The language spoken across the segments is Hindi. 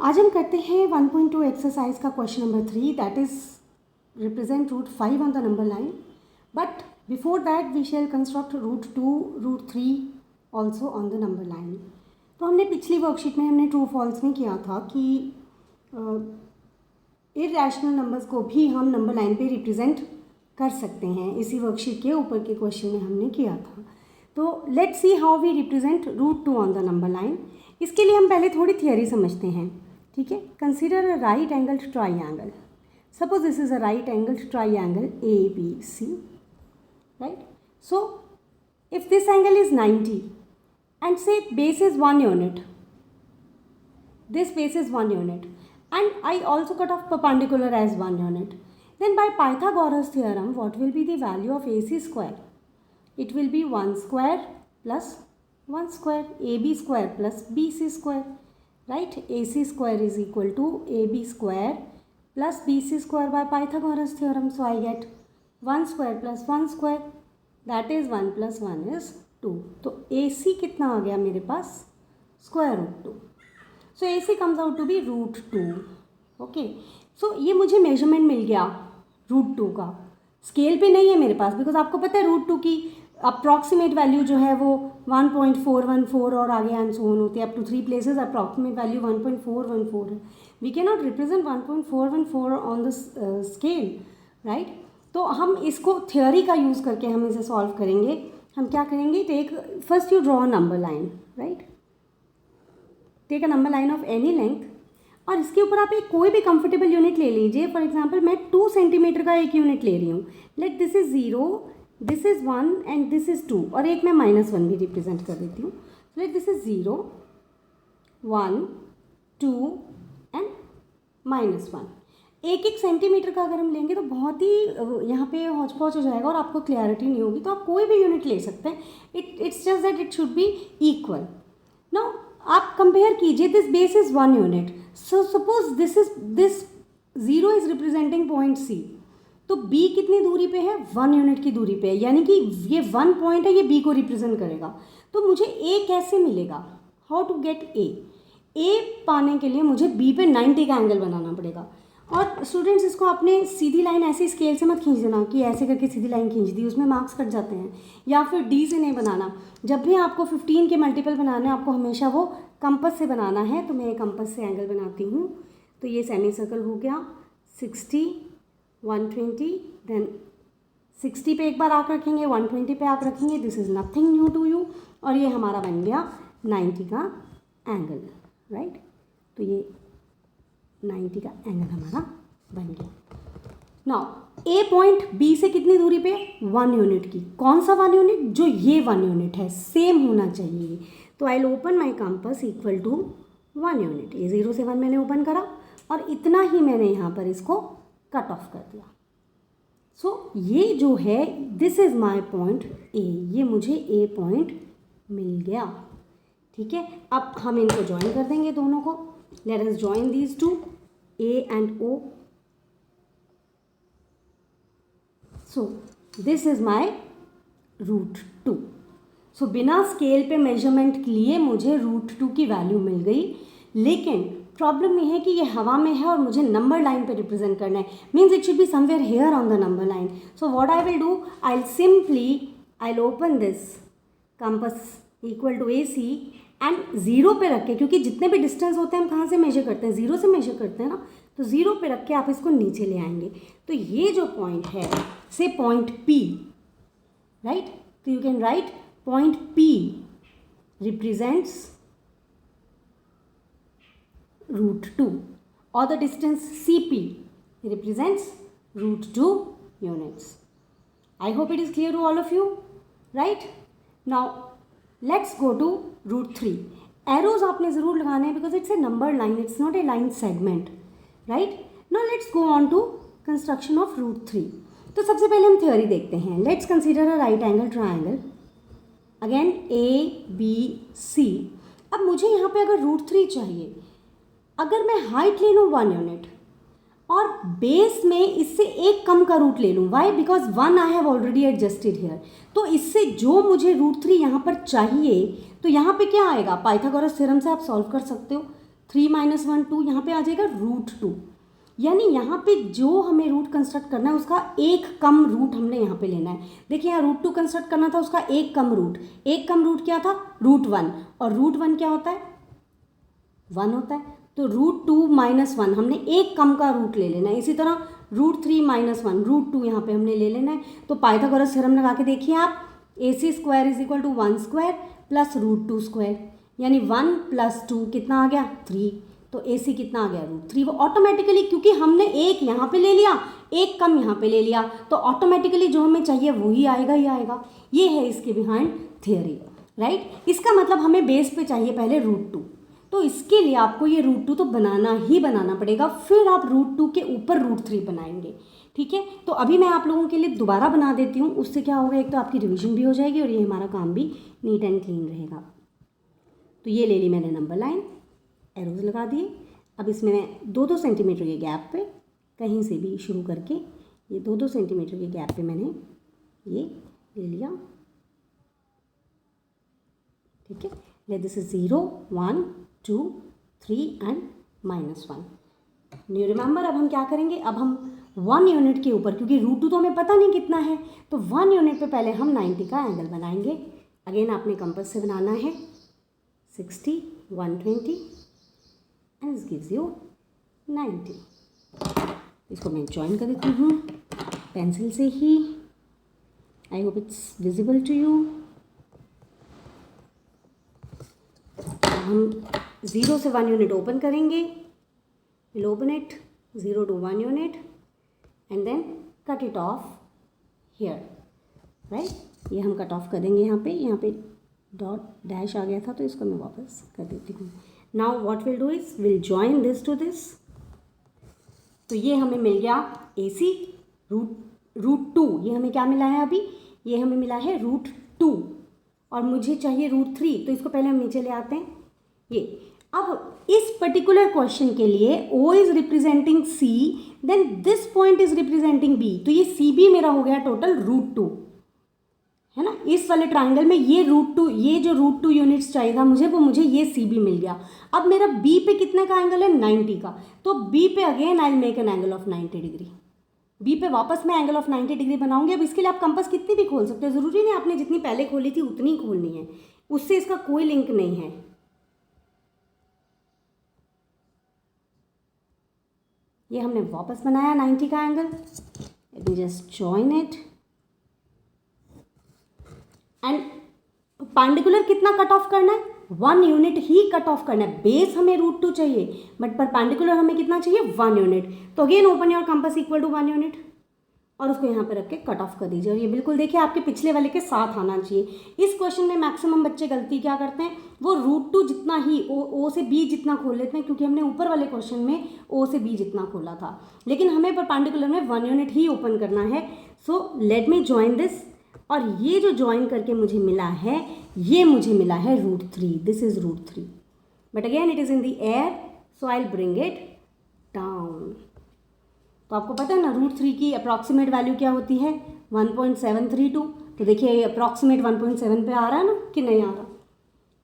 आज हम करते हैं 1.2 एक्सरसाइज का question number 3 that is represent root 5 on the number line, but before that we shall construct root 2 root 3 also on the number line. तो हमने पिछली वर्कशीट में हमने ट्रू फॉल्स में किया था कि इरैशनल नंबर्स को भी हम नंबर लाइन पे रिप्रेजेंट कर सकते हैं। इसी वर्कशीट के ऊपर के क्वेश्चन में हमने किया था। तो let's see how we represent root 2 on the number line. इसके लिए हम पहले थोड़ी थियरी समझते हैं, ठीक है। Consider a right angled triangle. Suppose this is a right angled triangle ABC, right? So if this angle is 90 and say base is 1 unit, this base is 1 unit and I also cut off perpendicular as 1 unit, then by Pythagoras theorem what will be the value of AC square? It will be 1 square plus 1 square, AB square plus BC square, right? AC square is equal to AB square plus BC square by Pythagoras theorem. So I get 1 square plus 1 square, that is 1 plus 1 is 2. तो AC कितना आ गया मेरे पास? Square root 2. So AC comes out to be root 2. Okay, so ये मुझे मेजरमेंट मिल गया रूट 2 का। स्केल पे नहीं है मेरे पास, बिकॉज आपको पता है रूट 2 की अप्रॉक्सीमेट वैल्यू जो है वो 1.414 और आगे एंड सो ऑन होती है। Up to 3 places approximate value 1.414 है। We can not represent 1.414 on the scale, right? तो हम इसको थ्योरी का यूज़ करके हम इसे सॉल्व करेंगे। हम क्या करेंगे, take first you draw a number line, right? Take a number line of any length और इसके ऊपर आप एक कोई भी कंफर्टेबल यूनिट ले लीजिए। फॉर एग्जांपल मैं 2 सेंटीमीटर का एक यूनिट ले रही हूँ। Let this is 0, this is 1 and this is 2 और एक मैं -1 भी रिप्रेजेंट कर देती हूँ। Let this is 0, 1, 2 and -1। एक एक सेंटीमीटर का अगर हम लेंगे तो बहुत ही यहाँ पे हौच पौच हो जाएगा और आपको क्लैरिटी नहीं होगी। तो आप कोई भी यूनिट ले सकते हैं। It's just that it should B equal. Now आप कंपेयर कीजिए, this base is 1 unit, so suppose this 0 is representing point C, तो B कितनी दूरी पे है? 1 यूनिट की दूरी पे है, यानी कि ये 1 पॉइंट है, ये B को रिप्रेजेंट करेगा। तो मुझे A कैसे मिलेगा? हाउ टू गेट A पाने के लिए मुझे B पे 90 का एंगल बनाना पड़ेगा। और स्टूडेंट्स इसको आपने सीधी लाइन ऐसी स्केल से मत खींच देना कि ऐसे करके सीधी लाइन खींच दी, उसमें मार्क्स कट जाते हैं। या फिर D से नहीं बनाना। जब भी आपको 15 के मल्टीपल बनाना है आपको हमेशा वो कंपास से बनाना है। तो मैं एक कंपास से एंगल बनाती हूँ। तो ये सेमी सर्कल हो गया 60, 120, देन 60 पे एक बार आँख रखेंगे, 120 पे आँख रखेंगे। This is nothing new to you. और ये हमारा बन गया 90 का एंगल, राइट? तो ये 90 का एंगल हमारा बन गया। नाउ A पॉइंट B से कितनी दूरी पे? 1 यूनिट की। कौन सा 1 यूनिट? जो ये 1 यूनिट है, सेम होना चाहिए। तो I will open my compass equal to 1 unit. ये 0 से 1 मैंने ओपन करा और इतना ही मैंने यहाँ पर इसको कट ऑफ कर दिया। सो ये जो है this is my point A, ये मुझे A पॉइंट मिल गया, ठीक है। अब हम इनको ज्वाइन कर देंगे दोनों को। Let us join these two A and O. So this is my root 2. So बिना स्केल पे मेजरमेंट लिए मुझे रूट 2 की वैल्यू मिल गई। लेकिन प्रॉब्लम ये है कि ये हवा में है और मुझे नंबर लाइन पे रिप्रेजेंट करना है। Means it should be somewhere here on the number line. So what I will do, I will open this compass equal to AC and 0 पे रख के, क्योंकि जितने भी डिस्टेंस होते हैं हम कहाँ से मेजर करते हैं? 0 से मेजर करते हैं ना। तो 0 पे रख के आप इसको नीचे ले आएंगे। तो ये जो पॉइंट है से पॉइंट P, राइट? तो you can write point P represents root 2 और the distance CP represents root 2 units. I hope it is clear to all of you, right? Now let's go to root 3. Arrows आपने ज़रूर लगाने हैं because it's a number line, it's not a line segment, right? Now let's go on to construction of root 3. तो सबसे पहले हम थ्योरी देखते हैं। Let's consider a right angle triangle, again ABC. अब मुझे यहाँ पे अगर रूट 3 चाहिए, अगर मैं हाइट ले लूँ 1 यूनिट और बेस में इससे एक कम का रूट ले लूँ, why? Because 1 I have already adjusted here. तो इससे जो मुझे रूट 3 यहाँ पर चाहिए, तो यहाँ पे क्या आएगा? पाइथागोरस थ्योरम से आप सॉल्व कर सकते हो। 3 - 1 2, यहाँ पे आ जाएगा √2। यानी यहाँ पे जो हमें रूट कंस्ट्रक्ट करना है उसका एक कम रूट हमने यहाँ पे लेना है। देखिए यहाँ √2 कंस्ट्रक्ट करना था, उसका एक कम रूट क्या था, √1, और √1 क्या होता है, 1 होता है। तो √2 - 1 हमने एक कम का रूट ले लेना है। इसी तरह √3 - 1 √2 यहाँ पे हमने ले लेना है। तो पाइथागोरस थ्योरम लगा के देखिए आप, AC² = 1² प्लस √2², यानी 1 + 2 कितना आ गया, 3। तो AC कितना आ गया, √3। वो ऑटोमेटिकली, क्योंकि हमने एक यहाँ पे ले लिया, एक कम यहाँ पे ले लिया, तो ऑटोमेटिकली जो हमें चाहिए वो ही आएगा ही आएगा। ये है इसके बिहाइंड थियरी, राइट। इसका मतलब हमें बेस पे चाहिए पहले √2, तो इसके लिए आपको ये √2 तो बनाना ही बनाना पड़ेगा, फिर आप √2 के ऊपर √3 बनाएंगे, ठीक है। तो अभी मैं आप लोगों के लिए दोबारा बना देती हूँ, उससे क्या होगा, एक तो आपकी रिवीजन भी हो जाएगी और ये हमारा काम भी नीट एंड क्लीन रहेगा। तो ये ले ली मैंने नंबर लाइन, एरोज लगा दिए। अब इसमें मैं 2-2 सेंटीमीटर के गैप पे कहीं से भी शुरू करके ये 2-2 सेंटीमीटर के गैप पे मैंने ये ले लिया, ठीक है। Let this is 0 1 2 3 and -1। New remember, अब हम क्या करेंगे, अब हम 1 यूनिट के ऊपर, क्योंकि √2 तो हमें पता नहीं कितना है, तो 1 यूनिट पे पहले हम 90 का एंगल बनाएंगे। अगेन आपने कंपास से बनाना है 60 120 एंड दिस गिव्स यू 90। इसको मैं ज्वाइन कर देती हूँ पेंसिल से ही। I hope it's visible to you. हम 0 से 1 यूनिट ओपन करेंगे, will open it 0 to 1 unit and then cut it off here, right. ये हम कट ऑफ कर देंगे यहाँ पे डॉट डैश आ गया था, तो इसको मैं वापस कर देती हूँ। Now what will do is will join this to this. तो ये हमें मिल गया AC √2। ये हमें क्या मिला है अभी, ये हमें मिला है √2 और मुझे चाहिए √3, तो इसको पहले हम नीचे ले आते हैं। ये अब इस पर्टिकुलर क्वेश्चन के लिए O is representing C, then this point is representing B, तो ये CB मेरा हो गया टोटल √2, है ना। इस वाले ट्राइंगल में ये √2, ये जो √2 यूनिट्स चाहिए था मुझे, वो मुझे ये CB मिल गया। अब मेरा B पे कितने का एंगल है, 90 का, तो B पे again I will make an angle of 90 degree. B पे वापस मैं एंगल ऑफ 90 डिग्री बनाऊंगी। अब इसके लिए आप कंपास कितनी भी खोल सकते हो, ज़रूरी नहीं आपने जितनी पहले खोली थी उतनी ही खोलनी है, उससे इसका कोई लिंक नहीं है। ये हमने वापस बनाया 90 का angle, let me just join it and perpendicular कितना कट ऑफ करना है, 1 यूनिट ही कट ऑफ करना है। बेस हमें √2 चाहिए बट परपेंडिकुलर हमें कितना चाहिए, 1 यूनिट। तो again open your compass equal to 1 unit और उसको यहाँ पे रख के कट ऑफ कर दीजिए। और ये बिल्कुल देखिए आपके पिछले वाले के साथ आना चाहिए। इस क्वेश्चन में मैक्सिमम बच्चे गलती क्या करते हैं, वो √2 जितना ही O से B जितना खोल लेते हैं, क्योंकि हमने ऊपर वाले क्वेश्चन में O से B जितना खोला था, लेकिन हमें परपेंडिकुलर में 1 यूनिट ही ओपन करना है। So let me join this, और ये जो ज्वाइन करके मुझे मिला है, ये मुझे मिला है √3, this is √3, but again it is in the air, so I will bring it down. तो आपको पता है ना √3 की अप्रॉक्सीमेट वैल्यू क्या होती है, 1.732। तो देखिए अप्रॉक्सीमेट 1.7 पे आ रहा है ना कि नहीं आ रहा,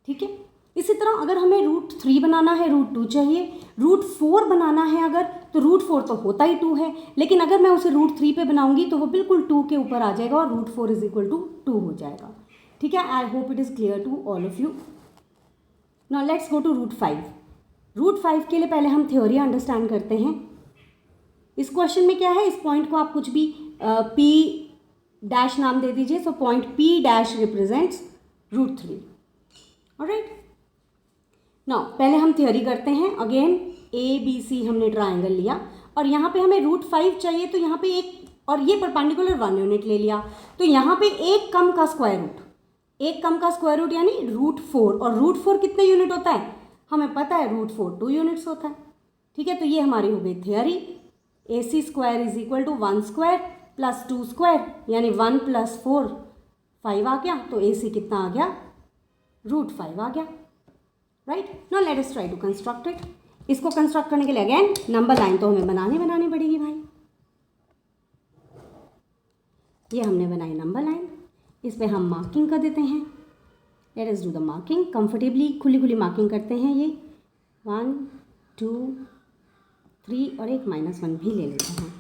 ठीक है। इसी तरह अगर हमें √3 बनाना है, √2 चाहिए, √4 बनाना है अगर, तो √4 तो होता ही 2 है, लेकिन अगर मैं उसे √3 पे बनाऊंगी तो वो बिल्कुल 2 के ऊपर आ जाएगा और √4 = 2 हो जाएगा, ठीक है। I hope it is clear to all of you. Now let's go to √5। √5 के लिए पहले हम थ्योरी अंडरस्टैंड करते हैं। इस क्वेश्चन में क्या है, इस पॉइंट को आप कुछ भी P' नाम दे दीजिए। So point P' represents √3, alright. Now पहले हम थ्योरी करते हैं। अगेन ABC हमने ट्राइंगल लिया और यहाँ पे हमें √5 चाहिए, तो यहाँ पे एक, और ये परपेंडिकुलर 1 यूनिट ले लिया, तो यहाँ पे एक कम का स्क्वायर रूट यानी √4, और √4 कितने यूनिट होता है, हमें पता है √4 2 यूनिट्स होता है, ठीक है। तो ये हमारी हो गई थ्योरी। AC² = 1² + 2² यानी 1 + 4 5 आ गया, तो AC कितना आ गया, √5 आ गया, right. Now let us try to construct it. इसको कंस्ट्रक्ट करने के लिए अगेन नंबर लाइन तो हमें बनानी पड़ेगी भाई। ये हमने बनाई नंबर लाइन, इस पर हम मार्किंग कर देते हैं। Let us do the marking comfortably, खुली मार्किंग करते हैं। ये 1 2 3 और एक -1 भी ले लेते हैं।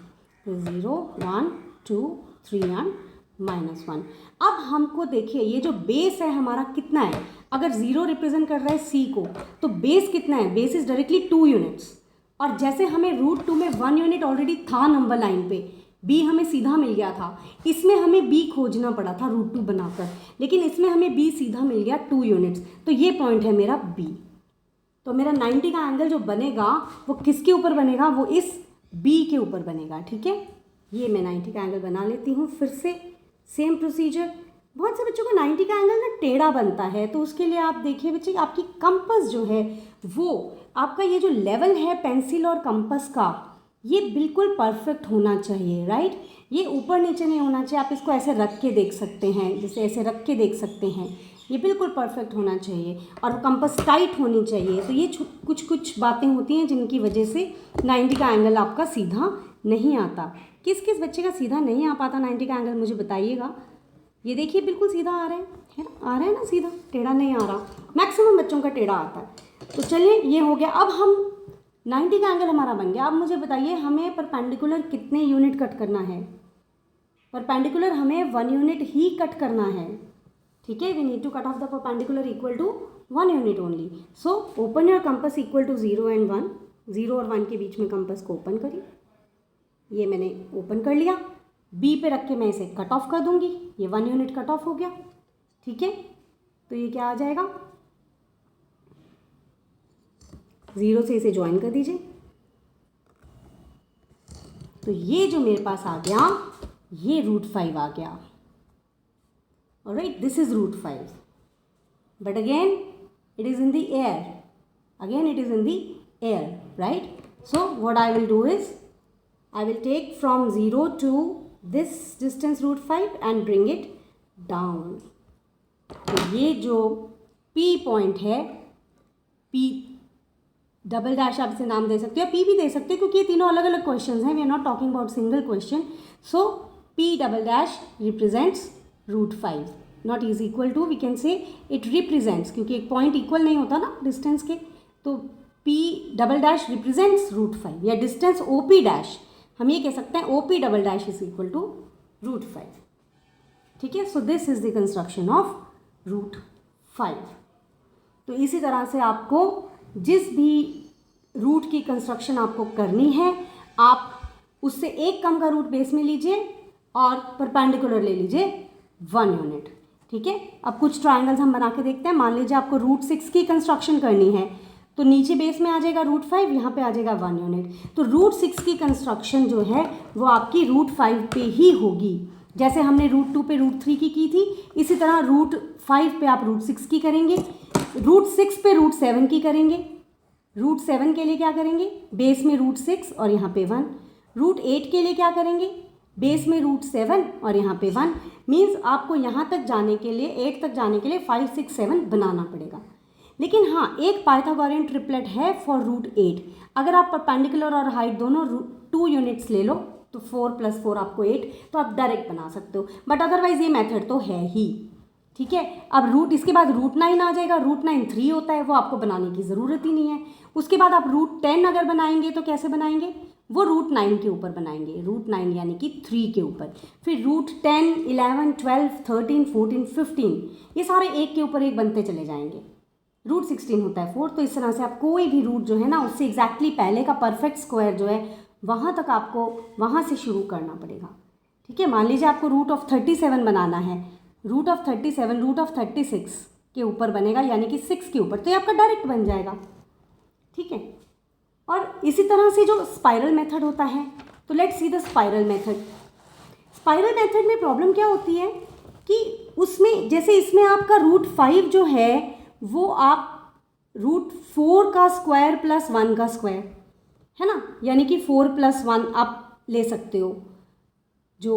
तो 0 1 2 3 एंड -1। अब हमको देखिए ये जो बेस है हमारा कितना है, अगर 0 रिप्रेजेंट कर रहा है सी को तो बेस कितना है, बेस इज डायरेक्टली 2 यूनिट्स। और जैसे हमें √2 में 1 यूनिट ऑलरेडी था नंबर लाइन पे, b हमें सीधा मिल गया था, इसमें हमें b खोजना पड़ा था √2 बनाकर, लेकिन इसमें हमें b सीधा मिल गया 2 यूनिट्स। तो ये पॉइंट है मेरा b। तो मेरा 90 का एंगल जो बनेगा वो किसके ऊपर बनेगा, वो इस b के ऊपर बनेगा। ठीक है, ये मैं 90 का एंगल बना लेती हूँ। फिर से सेम प्रोसीजर। बहुत से बच्चों को 90 का एंगल ना टेढ़ा बनता है, तो उसके लिए आप देखिए बच्चे आपकी कंपास जो है वो आपका ये जो लेवल है पेंसिल और कंपास का ये बिल्कुल परफेक्ट होना चाहिए, राइट। ये ऊपर नीचे नहीं होना चाहिए। आप इसको ऐसे रख के देख सकते हैं, जैसे ऐसे रख के देख सकते हैं, ये बिल्कुल परफेक्ट होना चाहिए और कंपास टाइट होनी चाहिए। तो ये कुछ कुछ बातें होती हैं जिनकी वजह से 90 का एंगल आपका सीधा नहीं आता। किस किस बच्चे का सीधा नहीं आ पाता 90 का एंगल, मुझे बताइएगा। ये देखिए बिल्कुल सीधा आ रहा है ना, आ रहा है ना सीधा, टेढ़ा नहीं आ रहा। मैक्सिमम बच्चों का टेढ़ा आता है। तो चलिए ये हो गया। अब हम 90 का एंगल हमारा बन गया। अब मुझे बताइए हमें परपेंडिकुलर कितने यूनिट कट करना है। परपेंडिकुलर हमें 1 यूनिट ही कट करना है। ठीक है, we need to cut off the perpendicular equal to 1 unit only. So open your compass equal to 0 and 1। 0 और 1 के बीच में कंपास को ओपन करिए। ये मैंने ओपन कर लिया। बी पे रख के मैं इसे कट ऑफ कर दूंगी। ये 1 यूनिट कट ऑफ हो गया। ठीक है, तो ये क्या आ जाएगा, 0 से इसे ज्वाइन कर दीजिए। तो ये जो मेरे पास आ गया ये √5 आ गया। Alright, this is √5, but again it is in the air, again it is in the air, right. So what I will do is I will take from 0 to this distance √5 and bring it down. तो ये जो P पॉइंट है, P डबल डैश आप इसे नाम दे सकते हो, P भी दे सकते हो क्योंकि ये तीनों अलग अलग क्वेश्चंस हैं। We are not talking about single question. So P double dash represents √5, not is equal to, we can say it represents, क्योंकि एक पॉइंट इक्वल नहीं होता ना डिस्टेंस के। तो P डबल डैश रिप्रेजेंट्स √5 या डिस्टेंस OP डैश, हम ये कह सकते हैं OP double dash is equal to √5। ठीक है, so this is the construction of √5। तो इसी तरह से आपको जिस भी रूट की कंस्ट्रक्शन आपको करनी है, आप उससे एक कम का रूट बेस में लीजिए और परपेंडिकुलर ले लीजिए 1 यूनिट। ठीक है, अब कुछ ट्राइंगल्स हम बना के देखते हैं। मान लीजिए आपको √6 की कंस्ट्रक्शन करनी है, तो नीचे बेस में आ जाएगा √5, यहाँ पे आ जाएगा 1 यूनिट। तो √6 की कंस्ट्रक्शन जो है वो आपकी √5 पे ही होगी। जैसे हमने √2 पे √3 की थी, इसी तरह √5 पे आप √6 की करेंगे, √6 पे √7 की करेंगे। √7 के लिए क्या करेंगे, बेस में √6 और यहाँ पे 1। √8 के लिए क्या करेंगे, बेस में √7 और यहाँ पे 1। मीन्स आपको यहाँ तक जाने के लिए, 8 तक जाने के लिए 5 6 7 बनाना पड़ेगा। लेकिन हाँ, एक पाइथागोरियन ट्रिपलेट है फॉर √8। अगर आप परपेंडिकुलर और हाइट दोनों 2 यूनिट्स ले लो तो 4 + 4 आपको 8, तो आप डायरेक्ट बना सकते हो। बट अदरवाइज ये मेथड तो है ही। ठीक है, अब रूट इसके बाद √9 आ जाएगा। √9 3 होता है, वो आपको बनाने की ज़रूरत ही नहीं है। उसके बाद आप √10 अगर बनाएंगे तो कैसे बनाएंगे, वो √9 के ऊपर बनाएंगे, √9 यानी कि 3 के ऊपर। फिर √10, 11, 12, 13, 14, 15 ये सारे एक के ऊपर एक बनते चले जाएंगे। √16 होता है 4। तो इस तरह से आप कोई भी रूट जो है ना, उससे एग्जैक्टली पहले का परफेक्ट स्क्वायर जो है वहाँ तक आपको वहाँ से शुरू करना पड़ेगा। ठीक है, मान लीजिए आपको √37 बनाना है, √37 √36 के ऊपर बनेगा, यानी कि 6 के ऊपर, तो ये आपका डायरेक्ट बन जाएगा। ठीक है, और इसी तरह से जो स्पाइरल मेथड होता है, तो let's see the spiral method. Spiral method में प्रॉब्लम क्या होती है कि उसमें जैसे इसमें आपका √5 जो है वो आप √4 का स्क्वायर प्लस 1 का स्क्वायर है ना, यानी कि 4 + 1 आप ले सकते हो। जो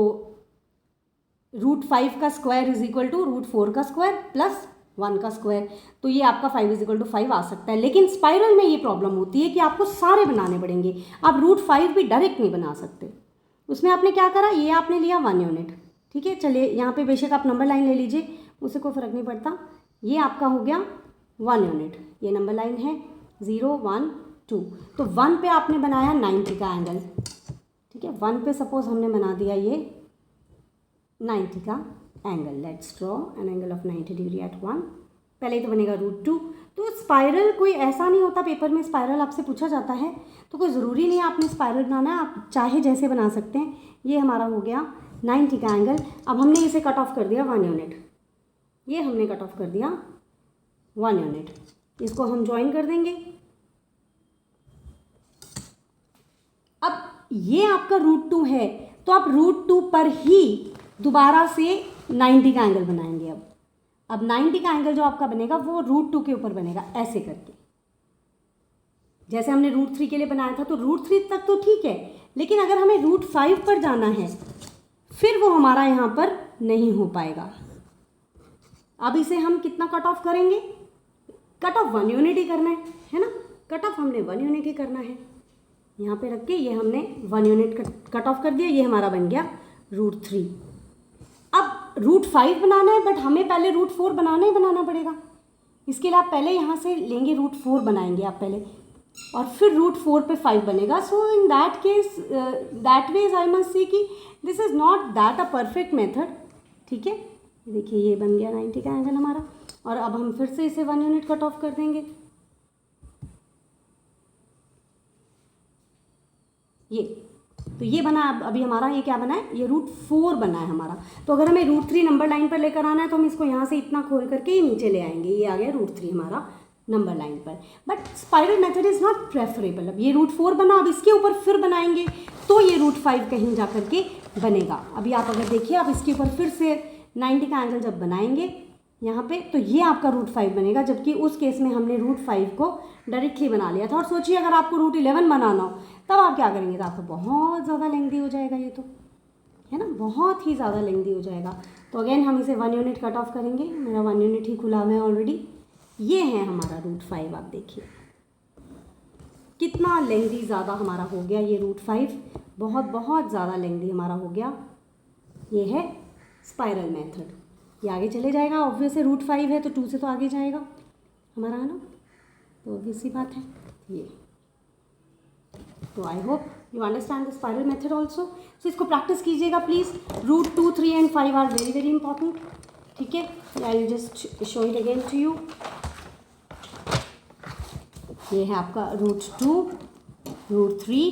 √5 का स्क्वायर इज इक्वल टू √4 का स्क्वायर प्लस 1 का स्क्वायर, तो ये आपका 5 = 5 आ सकता है। लेकिन स्पाइरल में ये प्रॉब्लम होती है कि आपको सारे बनाने पड़ेंगे। आप √5 भी डायरेक्ट नहीं बना सकते। उसमें आपने क्या करा, ये आपने लिया 1 यूनिट। ठीक है, चलिए यहाँ पे बेशक आप नंबर लाइन ले लीजिए, उससे कोई फ़र्क नहीं पड़ता। ये आपका हो गया 1 यूनिट, ये नंबर लाइन है 0 1 2। तो 1 पे आपने बनाया 90 का एंगल, ठीक है। 1 पे सपोज हमने बना दिया ये 90 का angle. Let's draw an angle of 90 degree at 1। पहले तो बनेगा √2। तो स्पाइरल कोई ऐसा नहीं होता, पेपर में स्पाइरल आपसे पूछा जाता है तो कोई ज़रूरी नहीं है आपने स्पाइरल बनाना है, आप चाहे जैसे बना सकते हैं। ये हमारा हो गया 90 का एंगल। अब हमने इसे कट ऑफ कर दिया 1 यूनिट, ये हमने कट ऑफ कर दिया 1 यूनिट। इसको हम ज्वाइन कर देंगे। अब ये आपका √2 है, तो आप √2 पर ही दोबारा से 90 का एंगल बनाएंगे। अब 90 का एंगल जो आपका बनेगा वो √2 के ऊपर बनेगा, ऐसे करके। जैसे हमने √3 के लिए बनाया था, तो √3 तक तो ठीक है, लेकिन अगर हमें √5 पर जाना है फिर वो हमारा यहाँ पर नहीं हो पाएगा। अब इसे हम कितना कट ऑफ करेंगे? कट ऑफ 1 यूनिट ही करना है ना। कट ऑफ हमने 1 यूनिट ही करना है। यहाँ पे रख के ये हमने 1 यूनिट कट ऑफ कर दिया। ये हमारा बन गया √3। अब √5 बनाना है, बट हमें पहले √4 बनाना पड़ेगा। इसके लिए आप पहले यहाँ से लेंगे, √4 बनाएंगे आप पहले, और फिर √4 पे 5 बनेगा। So in that case that way I must say कि this is not that a perfect method, ठीक है। देखिए ये बन गया 90 का एंगल हमारा, और अब हम फिर से इसे 1 यूनिट कट ऑफ कर देंगे। ये तो ये बना अभी हमारा, ये क्या बना है? ये √4 बना है हमारा। तो अगर हमें √3 नंबर लाइन पर लेकर आना है तो हम इसको यहाँ से इतना खोल करके ये नीचे ले आएंगे। ये आ गया √3 हमारा नंबर लाइन पर। But spiral method is not preferable. अब ये √4 बना, अब इसके ऊपर फिर बनाएंगे तो ये √5 कहीं जा करके बनेगा। अभी आप अगर देखिए, आप इसके ऊपर फिर से 90 का एंगल जब बनाएंगे यहाँ पे, तो ये आपका √5 बनेगा, जबकि उस केस में हमने √5 को डायरेक्टली बना लिया था। और सोचिए अगर आपको √11 बनाना हो तब आप क्या करेंगे? तो आपको बहुत ज़्यादा लेंथी हो जाएगा, ये तो है ना, बहुत ही ज़्यादा लेंथी हो जाएगा। तो अगेन हम इसे 1 यूनिट कट ऑफ करेंगे। मेरा 1 यूनिट ही खुला हुआ है ऑलरेडी। ये है हमारा √5। आप देखिए कितना लेंथी ज़्यादा हमारा हो गया ये √5, बहुत बहुत ज़्यादा लेंथी हमारा हो गया। ये है स्पाइरल मेथड। ये आगे चले जाएगा, ऑब्वियस है √5 है तो 2 से तो आगे जाएगा हमारा, है ना, तो ऑब्वियस सी बात है ये। तो I hope you understand the spiral method also. So इसको प्रैक्टिस कीजिएगा please. √2, 3 and 5 are very very important, ठीक है। I will just show it again to you. ये है आपका √2, √3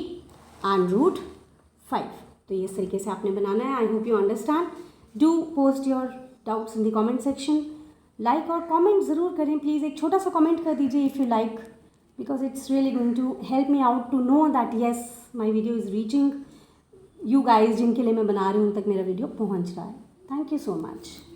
एंड √5। तो ये इस तरीके से आपने बनाना है। I hope you understand. Do post your doubts in the comment section. Like और कमेंट ज़रूर करें प्लीज़। एक छोटा सा कमेंट कर दीजिए if you like, because it's really going to help me out to know that yes my video is reaching you guys, जिनके लिए मैं बना रही हूँ उन तक मेरा वीडियो पहुँच रहा है। Thank you so much.